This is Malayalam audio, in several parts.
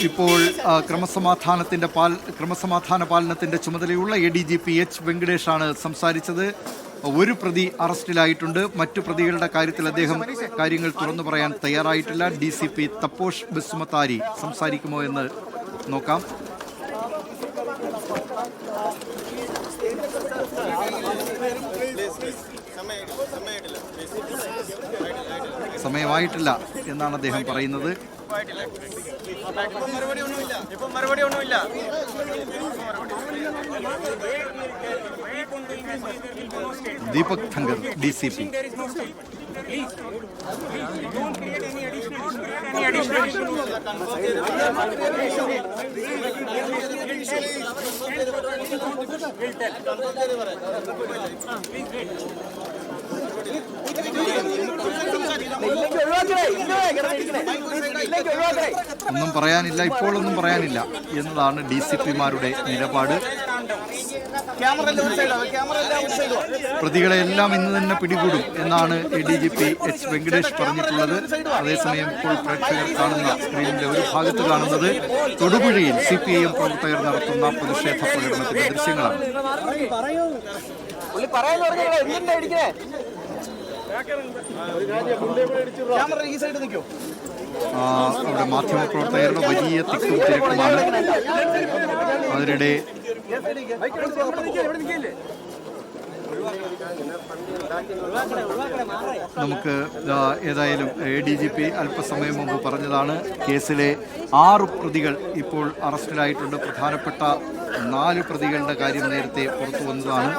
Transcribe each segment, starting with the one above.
ഇപ്പോൾ ക്രമസമാധാന പാലനത്തിന്റെ ചുമതലയുള്ള ADGP എച്ച് വെങ്കടേഷാണ് സംസാരിച്ചത്. ഒരു പ്രതി അറസ്റ്റിലായിട്ടുണ്ട്. മറ്റു പ്രതികളുടെ കാര്യത്തിൽ അദ്ദേഹം കാര്യങ്ങൾ തുറന്നു പറയാൻ തയ്യാറായിട്ടില്ല. DCP തപോഷ് ബസുമതാരി സംസാരിക്കുമോ എന്ന് നോക്കാം. സമയമായിട്ടില്ല എന്നാണ് അദ്ദേഹം പറയുന്നത്. ദീപക് ധങ്കർ DCP. ഒന്നും പറയാനില്ല, ഇപ്പോഴൊന്നും പറയാനില്ല എന്നതാണ് DCPമാരുടെ നിലപാട്. പ്രതികളെല്ലാം ഇന്ന് തന്നെ പിടികൂടും എന്നാണ് ADGP എച്ച് വെങ്കടേഷ് പറഞ്ഞിട്ടുള്ളത്. അതേസമയം ഇപ്പോൾ പ്രേക്ഷകർ കാണുന്ന സ്ക്രീനിന്റെ ഒരു ഭാഗത്ത് കാണുന്നത് തൊടുപുഴയിൽ CPIM പ്രവർത്തകർ നടത്തുന്ന പ്രതിഷേധ പ്രകടനത്തിന്റെ ദൃശ്യങ്ങളാണ്. അവിടെ മാധ്യമപ്രവർത്തകരുടെ വലിയ തിക്കും തിരക്കുമാണ്. അതിനിടെ നമുക്ക് ഏതായാലും ADGP അല്പസമയം മുമ്പ് പറഞ്ഞതാണ്, കേസിലെ 6 പ്രതികൾ ഇപ്പോൾ അറസ്റ്റിലായിട്ടുണ്ട്. പ്രധാനപ്പെട്ട 4 പ്രതികളുടെ കാര്യം നേരത്തെ പുറത്തു വന്നതാണ്.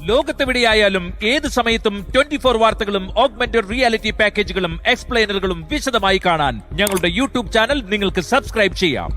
ലോകത്തെവിടെയായാലും ഏത് സമയത്തും 24 വാർത്തകളും ഓഗ്മെന്റഡ് റിയാലിറ്റി പാക്കേജുകളും എക്സ്പ്ലെയിനറുകളും വിശദമായി കാണാൻ ഞങ്ങളുടെ YouTube ചാനൽ നിങ്ങൾക്ക് സബ്സ്ക്രൈബ് ചെയ്യാം.